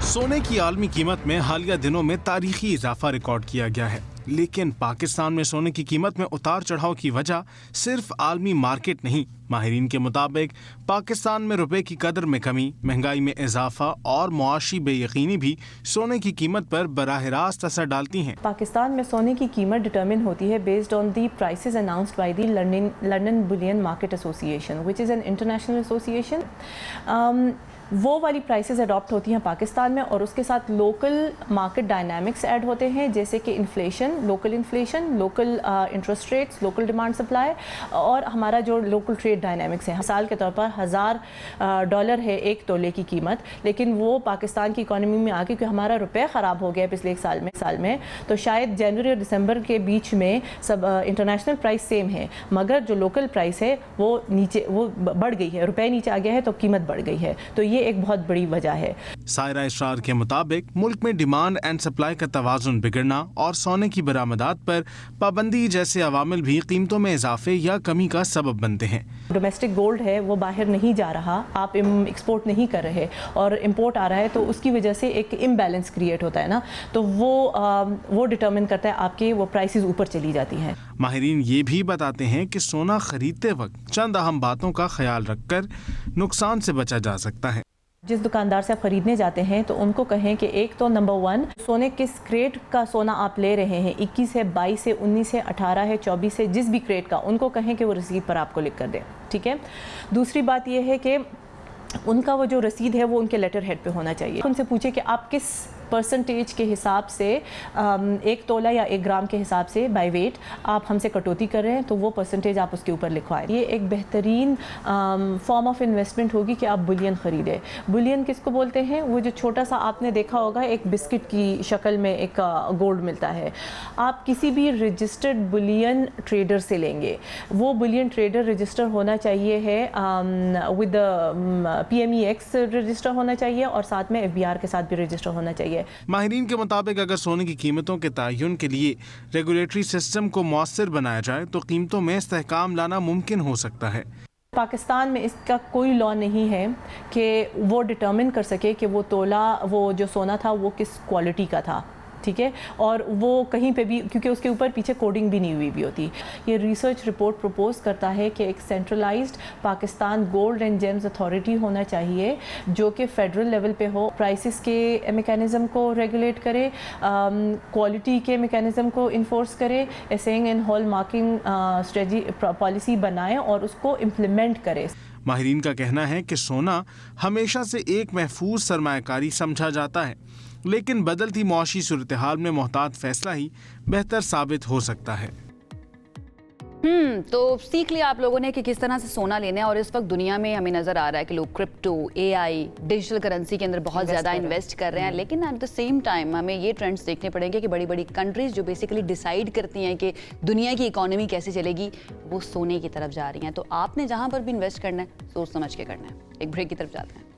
सोने की आलमी कीमत में हालिया दिनों में तारीखी इजाफा रिकॉर्ड किया गया है, लेकिन पाकिस्तान में सोने की कीमत में उतार चढ़ाव की वजह सिर्फ आलमी मार्केट नहीं। माहिरीन के मुताबिक पाकिस्तान में रुपए की कदर में कमी, महंगाई में इजाफा और मुआशी बेयकीनी भी सोने की कीमत पर बराह रास्त असर डालती हैं। पाकिस्तान में सोने की कीमत डिटरमिन होती है based on the prices announced by the London Boolean market association, which is an international association. वो वाली प्राइसेस अडॉप्ट होती हैं पाकिस्तान में और उसके साथ लोकल मार्केट डायनामिक्स ऐड होते हैं, जैसे कि inflation, local interest rates, local demand supply और हमारा जो लोकल ट्रेड डायनामिक्स है। मिसाल के तौर पर $1000 है एक तोले की कीमत, लेकिन वो पाकिस्तान की इकोनॉमी में आके क्योंकि हमारा रुपये ख़राब हो गया पिछले एक साल में तो शायद जनवरी और दिसंबर के बीच में सब इंटरनेशनल प्राइस सेम है, मगर जो लोकल प्राइस है वो बढ़ गई है, रुपये नीचे आ गया है तो कीमत बढ़ गई है। तो ये एक बहुत बड़ी वजह है। सायरा इसरार के मुताबिक मुल्क में डिमांड एंड सप्लाई का तवाजुन बिगड़ना और सोने की बरामदात पर पाबंदी जैसे अवामिल भी कीमतों में इजाफे या कमी का सबब बनते हैं। डोमेस्टिक गोल्ड है वो बाहर नहीं जा रहा, आप एक्सपोर्ट नहीं कर रहे और इम्पोर्ट आ रहा है, तो उसकी वजह से एक इम्बैलेंस क्रिएट होता है ना, तो वो डिटर्मिन करता है आपके वो प्राइसेस ऊपर चली जाती हैं। माहिरीन ये भी बताते हैं कि सोना खरीदते वक्त चंद अहम बातों का ख्याल रखकर नुकसान से बचा जा सकता है। जिस दुकानदार से आप ख़रीदने जाते हैं तो उनको कहें कि एक तो नंबर 1 सोने किस क्रेट का सोना आप ले रहे हैं, 21 है, 22 है, 19 है, 18 है, 24 है, जिस भी क्रेट का, उनको कहें कि वो रसीद पर आपको लिख कर दें। ठीक है। दूसरी बात ये है कि उनका वो जो रसीद है वो उनके लेटर हेड पे होना चाहिए। उनसे पूछे कि आप किस परसेंटेज के हिसाब से 1 तोला या 1 ग्राम के हिसाब से बाय वेट आप हमसे कटौती कर रहे हैं, तो वो परसेंटेज आप उसके ऊपर लिखवाएं। ये एक बेहतरीन फॉर्म ऑफ इन्वेस्टमेंट होगी कि आप बुलियन ख़रीदें। बुलियन किसको बोलते हैं? वो जो छोटा सा आपने देखा होगा एक बिस्किट की शक्ल में एक गोल्ड मिलता है, आप किसी भी रजिस्टर्ड बुलियन ट्रेडर से लेंगे, वो बुलियन ट्रेडर रजिस्टर होना चाहिए है विद PMEX रजिस्टर होना चाहिए और साथ में FBR के साथ भी रजिस्टर होना चाहिए। माहिरीन के मुताबिक अगर सोने की कीमतों के तयन के लिए रेगुलेटरी सिस्टम को मौसर बनाया जाए तो कीमतों में इस्तेहकाम लाना मुमकिन हो सकता है। पाकिस्तान में इसका कोई लॉ नहीं है कि वो डिटर्मिन कर सके कि वो तोला, वो जो सोना था वो किस क्वालिटी का था। ठीक है। और वो कहीं पे भी, क्योंकि उसके ऊपर पीछे कोडिंग भी नहीं हुई भी होती। ये रिसर्च रिपोर्ट प्रपोज करता है कि एक centralised Pakistan gold and James authority होना चाहिए जो कि फेडरल लेवल पे हो, प्राइसेस के मेकैनिज़्म को रेगुलेट करे, क्वालिटी के मेकैनिज़्म को इन्फोर्स करे, essaying and hall marking strategy policy बनाए और उसको इम्प्लीमेंट करे। माहिरीन का कहना है कि सोना हमेशा से एक महफूज सरमायाकारी समझा जाता है, लेकिन बदलती मुआशी सूरत हाल में मोहतात फैसला ही बेहतर साबित हो सकता है। तो सीख लिया आप लोगों ने कि किस तरह से सोना लेना है, और इस वक्त दुनिया में हमें नजर आ रहा है कि लोग क्रिप्टो, AI, डिजिटल करेंसी के अंदर बहुत ज़्यादा इन्वेस्ट कर रहे हैं, लेकिन एट द सेम टाइम हमें ये ट्रेंड्स देखने पड़ेंगे कि बड़ी बड़ी कंट्रीज जो बेसिकली डिसाइड करती हैं कि दुनिया की इकोनॉमी कैसे चलेगी, वो सोने की तरफ जा रही हैं। तो आपने जहाँ पर भी इन्वेस्ट करना है सोच समझ के करना है। एक ब्रेक की तरफ जाते हैं।